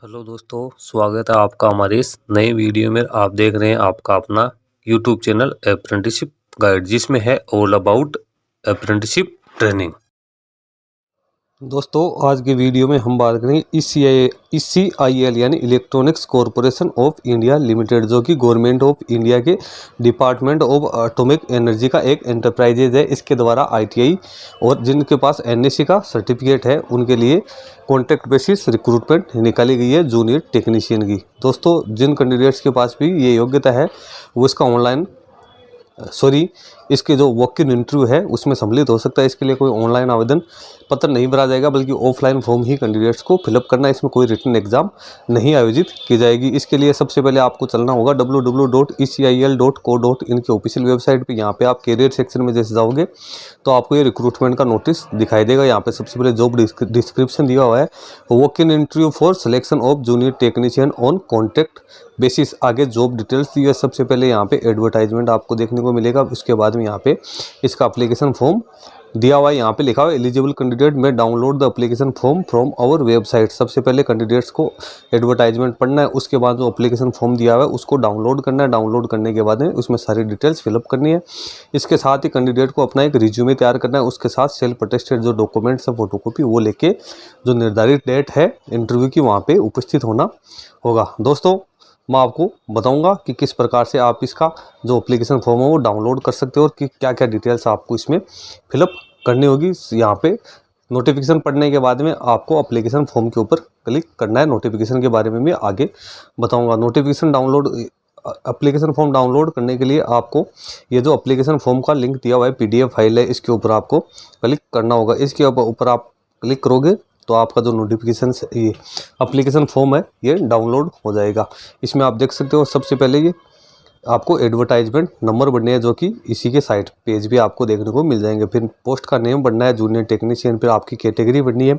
Hello दोस्तों, स्वागत है आपका हमारे इस नए वीडियो में। आप देख रहे हैं आपका अपना यूट्यूब चैनल अप्रेंटिसशिप गाइड, जिसमें है ऑल अबाउट अप्रेंटिसशिप ट्रेनिंग। दोस्तों, आज की वीडियो में हम बात करेंगे ECIL यानी electronics corporation of India limited, जो कि गवर्नमेंट ऑफ इंडिया के डिपार्टमेंट ऑफ एटॉमिक एनर्जी का एक एंटरप्राइजेज है। इसके द्वारा ITI और जिनके पास NSE का सर्टिफिकेट है उनके लिए कॉन्ट्रैक्ट बेसिस रिक्रूटमेंट निकाली गई है जूनियर टेक्नीशियन की। दोस्तों, जिन कैंडिडेट्स के पास भी ये योग्यता है वो इसका ऑनलाइन इसके जो वॉक इन इंटरव्यू है उसमें सम्मिलित हो सकता है। इसके लिए कोई ऑनलाइन आवेदन पत्र नहीं भरा जाएगा, बल्कि ऑफलाइन फॉर्म ही कैंडिडेट्स को फिलअप करना है। इसमें कोई रिटन एग्जाम नहीं आयोजित की जाएगी। इसके लिए सबसे पहले आपको चलना होगा www.ecil.co.in की ऑफिशियल वेबसाइट पे। यहाँ पे आप कैरियर सेक्शन में जैसे जाओगे तो आपको ये रिक्रूटमेंट का नोटिस दिखाई देगा। यहाँ पे सबसे पहले जॉब डिस्क्रिप्शन दिया हुआ है, walk in interview for selection of junior technician on contract basis. आगे जॉब डिटेल्स दी है। सबसे पहले यहाँ पे एडवर्टाइजमेंट आपको देखने को मिलेगा। उसके बाद में यहाँ पे इसका एप्लीकेशन फॉर्म दिया हुआ है। यहाँ पे लिखा हुआ है एलिजिबल कैंडिडेट में download the application form from our website. सबसे पहले कैंडिडेट्स को एडवर्टाइजमेंट पढ़ना है, उसके बाद जो एप्लीकेशन फॉर्म दिया हुआ है उसको डाउनलोड करना है। डाउनलोड करने के बाद में उसमें सारी डिटेल्स फिलअप करनी है। इसके साथ ही कैंडिडेट को अपना एक रिज्यूमे तैयार करना है। उसके साथ सेल्फ अटेस्टेड जो डॉक्यूमेंट्स है फोटोकॉपी वो लेके जो निर्धारित डेट है इंटरव्यू की वहाँ पे उपस्थित होना होगा। दोस्तों, मैं आपको बताऊंगा कि किस प्रकार से आप इसका जो एप्लीकेशन फॉर्म है वो डाउनलोड कर सकते हो और कि क्या क्या डिटेल्स आपको इसमें फिलअप करनी होगी। यहाँ पे नोटिफिकेशन पढ़ने के बाद में आपको एप्लीकेशन फॉर्म के ऊपर क्लिक करना है। नोटिफिकेशन के बारे में भी आगे बताऊंगा। Notification download application form download करने के लिए आपको ये जो एप्लीकेशन फॉर्म का लिंक दिया हुआ है PDF फाइल है, इसके ऊपर आपको क्लिक करना होगा। इसके ऊपर आप क्लिक करोगे तो आपका जो नोटिफिकेशन ये एप्लीकेशन फॉर्म है ये डाउनलोड हो जाएगा। इसमें आप देख सकते हो सबसे पहले ये आपको एडवर्टाइजमेंट नंबर बनने हैं, जो कि इसी के साइट पेज भी आपको देखने को मिल जाएंगे। फिर पोस्ट का नेम बनना है जूनियर टेक्नीशियन, फिर आपकी कैटेगरी बननी है,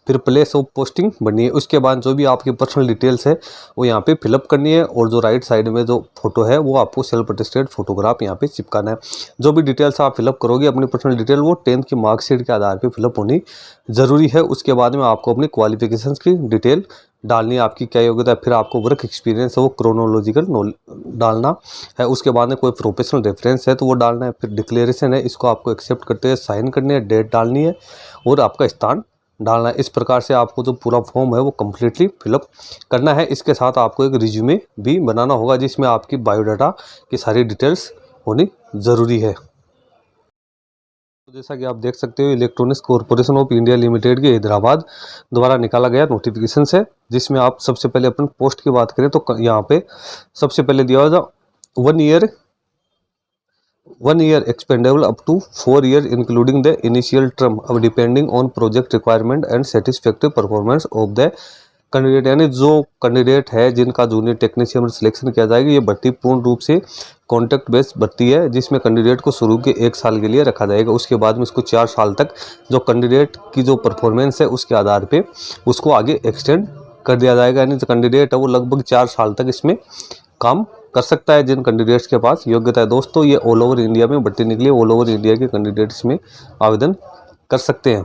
फिर प्लेस ऑफ पोस्टिंग बननी है। उसके बाद जो भी आपकी पर्सनल डिटेल्स है वो यहाँ पे फिलअप करनी है। और जो राइट साइड में जो फोटो है वो आपको सेल्फ अटेस्टेड फोटोग्राफ यहाँ पे चिपकाना है। जो भी डिटेल्स आप फिलअप करोगे अपनी पर्सनल डिटेल वो 10th की मार्कशीट के आधार पर फिलअप होनी ज़रूरी है। उसके बाद में आपको अपनी क्वालिफिकेशन की डिटेल डालनी है, आपकी क्या योग्यता है, फिर आपको वर्क एक्सपीरियंस है वो क्रोनोलॉजिकल डालना है। उसके बाद में कोई प्रोफेशनल रेफरेंस है तो वो डालना है। फिर डिक्लेरेशन है, इसको आपको एक्सेप्ट करते हुए साइन करनी है, डेट डालनी है और आपका स्थान डालना है। इस प्रकार से आपको जो पूरा फॉर्म है वो कम्प्लीटली फिलअप करना है। इसके साथ आपको एक रिज्यूमे भी बनाना होगा जिसमें आपकी बायोडाटा की सारी डिटेल्स होनी ज़रूरी है। तो जैसा कि आप देख सकते हो electronics corporation of India limited के हैदराबाद द्वारा निकाला गया नोटिफिकेशन है, जिसमें आप सबसे पहले अपन पोस्ट की बात करें तो यहाँ पे सबसे पहले दिया हुआ 1 year expendable up to 4 years including the initial term of depending on project requirement and satisfactory performance of the candidate. यानी जो कैंडिडेट है जिनका जूनियर टेक्नीशियन में सिलेक्शन किया जाएगा, ये भर्ती पूर्ण रूप से कॉन्ट्रैक्ट बेस्ड भर्ती है, जिसमें कैंडिडेट को शुरू के 1 साल के लिए रखा जाएगा। उसके बाद में उसको 4 साल तक जो कैंडिडेट की जो परफॉर्मेंस है उसके आधार पे उसको आगे एक्सटेंड कर दिया जाएगा। यानी जो कैंडिडेट है वो लगभग 4 साल तक इसमें काम कर सकता है जिन कैंडिडेट्स के पास योग्यता है। दोस्तों, ये ऑल ओवर इंडिया में भर्ती निकली है, ऑल ओवर इंडिया के कैंडिडेट्स में आवेदन कर सकते हैं।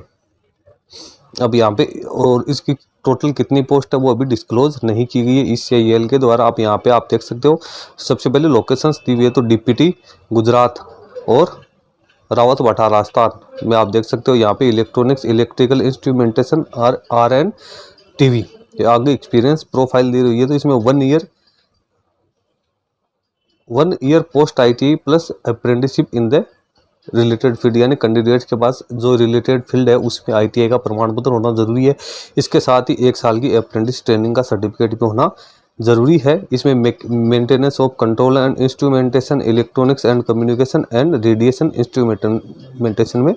अब यहाँ पे और इसकी टोटल कितनी पोस्ट है वो अभी डिस्क्लोज नहीं की गई है ECIL के द्वारा। आप यहाँ पे आप देख सकते हो सबसे पहले लोकेशंस दी हुई है, तो DPT गुजरात और रावत भाटा राजस्थान में आप देख सकते हो। यहाँ पे electronics electrical instrumentation RN TV आगे एक्सपीरियंस प्रोफाइल दी हुई है। तो इसमें 1 year post ITI plus apprenticeship in the related field, यानी कैंडिडेट्स के पास जो रिलेटेड फील्ड है उसमें ITI का प्रमाण पत्र होना जरूरी है। इसके साथ ही 1 साल की अप्रेंटिस ट्रेनिंग का सर्टिफिकेट भी होना जरूरी है। इसमें maintenance of control and instrumentation, electronics and communication and radiation instrumentation में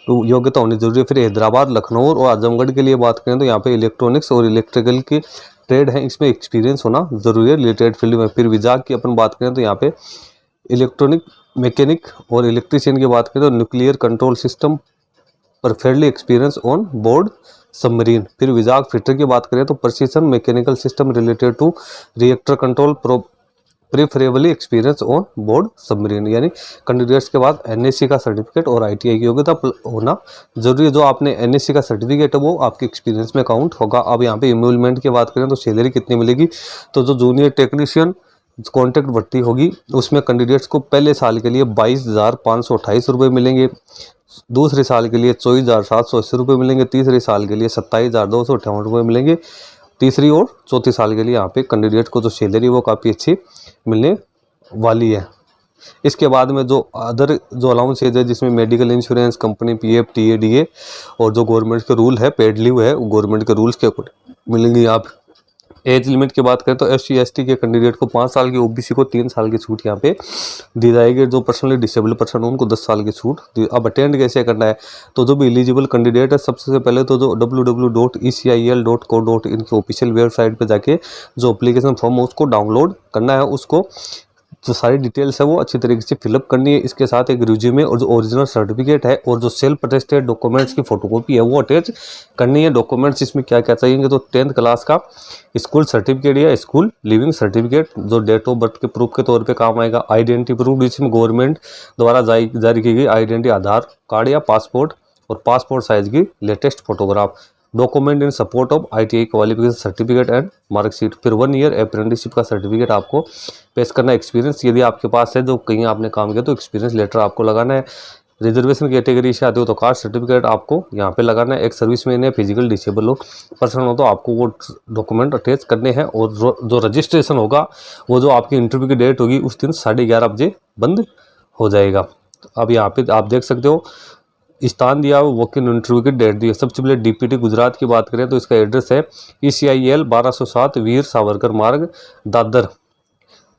तो योग्यता होनी जरूरी है। फिर हैदराबाद, लखनऊ और आजमगढ़ के लिए बात करें तो यहाँ पे इलेक्ट्रॉनिक्स और इलेक्ट्रिकल की ट्रेड है, इसमें एक्सपीरियंस होना जरूरी है रिलेटेड फील्ड में। फिर विभाग की अपन बात करें तो यहाँ पे इलेक्ट्रॉनिक मैकेनिक और इलेक्ट्रीशियन की बात करें तो nuclear control system perfectly experience on board submarine. फिर विभाग फिटर की बात करें तो precision mechanical system related to reactor control preferably experience on board submarine, यानी कैंडिडेट्स के बाद एनएससी का सर्टिफिकेट और आईटीआई की योग्यता होना जरूरी है। जो आपने एनएससी का सर्टिफिकेट है वो आपके एक्सपीरियंस में काउंट होगा। अब यहाँ पे इम्यूलमेंट की बात करें तो सैलरी कितनी मिलेगी, तो जो जूनियर टेक्नीशियन कॉन्ट्रैक्ट भर्ती होगी उसमें कैंडिडेट्स को पहले साल के लिए 22,528 रुपये मिलेंगे, दूसरे साल के लिए 24,780 रुपये मिलेंगे, तीसरे साल के लिए 27,258 रुपये मिलेंगे, तीसरी और चौथी साल के लिए यहाँ पे कैंडिडेट को जो सैलरी वो काफ़ी अच्छी मिलने वाली है। इसके बाद में जो अदर जो अलाउंस है जिसमें medical insurance, company PF, TADA और जो गवर्नमेंट के रूल है पेड लीव है वो गवर्नमेंट के रूल्स के अकॉर्डिंग मिलेंगी। आप एज लिमिट की बात करें तो एससी एसटी के कैंडिडेट को 5 साल की, ओबीसी को 3 साल की छूट यहाँ पे दी जाएगी। जो पर्सनली डिसेबल्ड पर्सन है उनको 10 साल की छूट। अब अटेंड कैसे करना है, तो जो भी एलिजिबल कैंडिडेट है सबसे पहले तो जो www.ecil.co.in की ऑफिशियल वेबसाइट पे जाके जो एप्लीकेशन फॉर्म है उसको डाउनलोड करना है। उसको जो सारी डिटेल्स है वो अच्छी तरीके से फिलअप करनी है। इसके साथ एक रिज्यूमे और जो ओरिजिनल सर्टिफिकेट है और जो सेल्फ अटेस्टेड डॉक्यूमेंट्स की फोटोकॉपी है वो अटैच करनी है। डॉक्यूमेंट्स इसमें क्या क्या चाहिए, तो 10th क्लास का स्कूल सर्टिफिकेट या स्कूल लिविंग सर्टिफिकेट जो डेट ऑफ बर्थ के प्रूफ के तौर पे काम आएगा। आइडेंटिटी प्रूफ जिसमें गवर्नमेंट द्वारा जारी की गई आइडेंटिटी, आधार कार्ड या पासपोर्ट और पासपोर्ट साइज की latest photograph. Document in support of ITI qualification certificate and marksheet. फिर 1 ईयर अप्रेंटिसशिप का सर्टिफिकेट आपको पेश करना है। एक्सपीरियंस यदि आपके पास है जो कहीं आपने काम किया तो एक्सपीरियंस लेटर आपको लगाना है। रिजर्वेशन कैटेगरी से आते हो तो कास्ट सर्टिफिकेट आपको यहाँ पे लगाना है। एक सर्विसमैन या फिजिकल डिसेबल हो पर्सन हो तो आपको वो डॉक्यूमेंट अटैच करने हैं। और जो रजिस्ट्रेशन होगा वो जो आपकी इंटरव्यू की डेट होगी उस दिन 11:30 बजे बंद हो जाएगा। अब यहाँ पे आप देख सकते हो स्थान दिया हुआ, वॉक इन इंटरव्यू की डेट दी है। सबसे पहले डीपीटी गुजरात की बात करें तो इसका एड्रेस है ECIL 1207 वीर सावरकर मार्ग, दादर,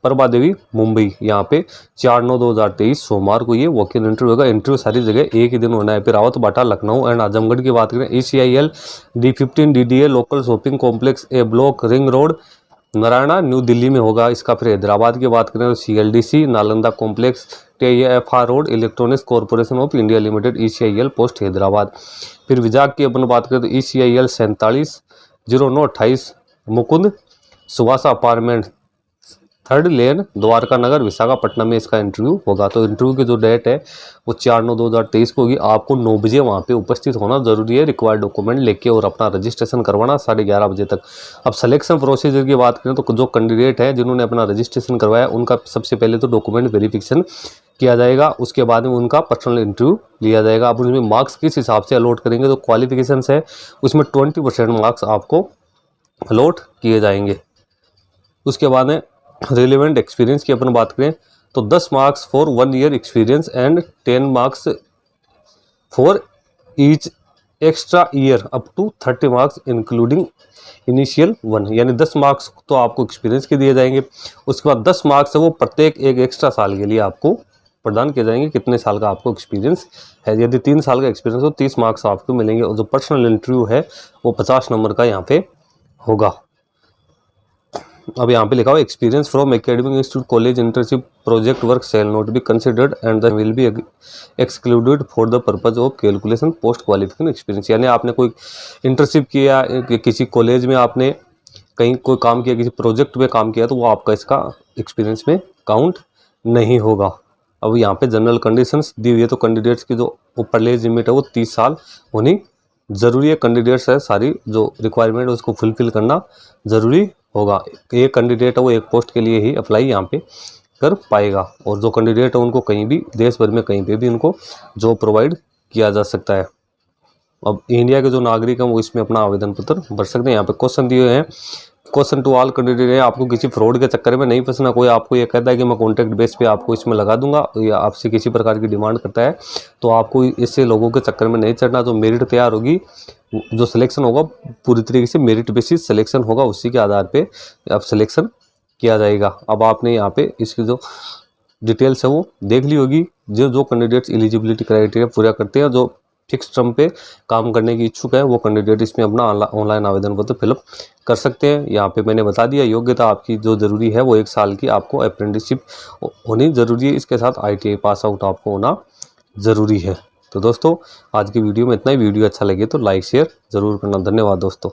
प्रभा देवी, मुंबई। यहाँ पे 4/9/2023 सोमवार को ये वॉक इन इंटरव्यू होगा। इंटरव्यू सारी जगह एक ही दिन होना है। फिर रावत बाटा, लखनऊ एंड आजमगढ़ की बात करें ECIL D15 DDA local shopping complex A block, ring road, Naraina, new Delhi में होगा इसका। फिर हैदराबाद की बात करें तो CLDC Nalanda complex, TIFR road, electronics corporation of India limited, ECIL post Hyderabad. फिर विजाग की अपन बात करें तो ECIL 470928 मुकुंद सुवासा अपार्टमेंट, 3rd लेन, द्वारका नगर, विशाखापट्टनम में इसका इंटरव्यू होगा। तो इंटरव्यू की जो डेट है वो 4/9/2023 को होगी। आपको 9 बजे वहाँ पे उपस्थित होना जरूरी है। रिक्वायर्ड डॉक्यूमेंट लेके और अपना रजिस्ट्रेशन करवाना 11:30 बजे तक। अब सिलेक्शन प्रोसीजर की बात करें तो जो कैंडिडेट है जिन्होंने अपना रजिस्ट्रेशन करवाया उनका सबसे पहले तो डॉक्यूमेंट वेरिफिकेशन किया जाएगा। उसके बाद में उनका पर्सनल इंटरव्यू लिया जाएगा। अब उसमें मार्क्स किस हिसाब से अलॉट करेंगे, तो क्वालिफिकेशन है उसमें 20% मार्क्स आपको अलॉट किए जाएंगे। उसके बाद में रिलेवेंट एक्सपीरियंस की अपन बात करें तो 10 marks for 1 year experience and 10 marks for each extra year up to 30 marks including initial 1, यानी 10 मार्क्स तो आपको एक्सपीरियंस के दिए जाएंगे। उसके बाद 10 मार्क्स है वो प्रत्येक एक एक्स्ट्रा साल के लिए आपको प्रदान किए जाएंगे। कितने साल का आपको एक्सपीरियंस है, यदि 3 साल का एक्सपीरियंस हो 30 मार्क्स आपको मिलेंगे। और जो पर्सनल इंटरव्यू है वो 50 नंबर का यहाँ पे होगा। अब यहाँ पे लिखा हुआ experience from academic institute, college, internship, project work shall not be considered and the will be excluded for the purpose of calculation post qualification experience. यानी आपने कोई इंटर्नशिप किया, किसी कॉलेज में आपने कहीं कोई काम किया, किसी प्रोजेक्ट में काम किया, तो वो आपका इसका एक्सपीरियंस में काउंट नहीं होगा। अब यहाँ पे जनरल कंडीशंस दी हुई है, तो कैंडिडेट्स की जो ऊपर एज लिमिट है वो 30 साल होनी जरूरी है। कैंडिडेट्स है सारी जो रिक्वायरमेंट है उसको फुलफिल करना जरूरी होगा। एक कैंडिडेट है वो एक पोस्ट के लिए ही अप्लाई यहाँ पे कर पाएगा। और जो कैंडिडेट है उनको कहीं भी देश भर में कहीं पे भी उनको जॉब प्रोवाइड किया जा सकता है। अब इंडिया के जो नागरिक हैं वो इसमें अपना आवेदन पत्र भर सकते हैं। यहाँ पे क्वेश्चन दिए हैं, क्वेश्चन टू ऑल कैंडिडेट है, आपको किसी फ्रॉड के चक्कर में नहीं फंसना। कोई आपको ये कहता है कि मैं कॉन्ट्रैक्ट बेस पे आपको इसमें लगा दूंगा या आपसे किसी प्रकार की डिमांड करता है तो आपको इससे लोगों के चक्कर में नहीं चढ़ना। जो मेरिट तैयार होगी, जो सिलेक्शन होगा पूरी तरीके से मेरिट बेसिस सिलेक्शन होगा, उसी के आधार पे अब सिलेक्शन किया जाएगा। अब आपने यहाँ पे इसकी जो डिटेल्स है वो देख ली होगी। जो कैंडिडेट्स एलिजिबिलिटी क्राइटेरिया पूरा करते हैं, जो फिक्स टर्म पे काम करने की इच्छुक है, वो कैंडिडेट इसमें अपना ऑनलाइन आवेदन पत्र फिलअप कर सकते हैं। यहाँ पे मैंने बता दिया योग्यता आपकी जो जरूरी है वो 1 साल की आपको अप्रेंटिसशिप होनी जरूरी है। इसके साथ ITI पास आउट आपको होना ज़रूरी है। तो दोस्तों आज की वीडियो में इतना ही। वीडियो अच्छा लगे तो लाइक शेयर ज़रूर करना। धन्यवाद दोस्तों।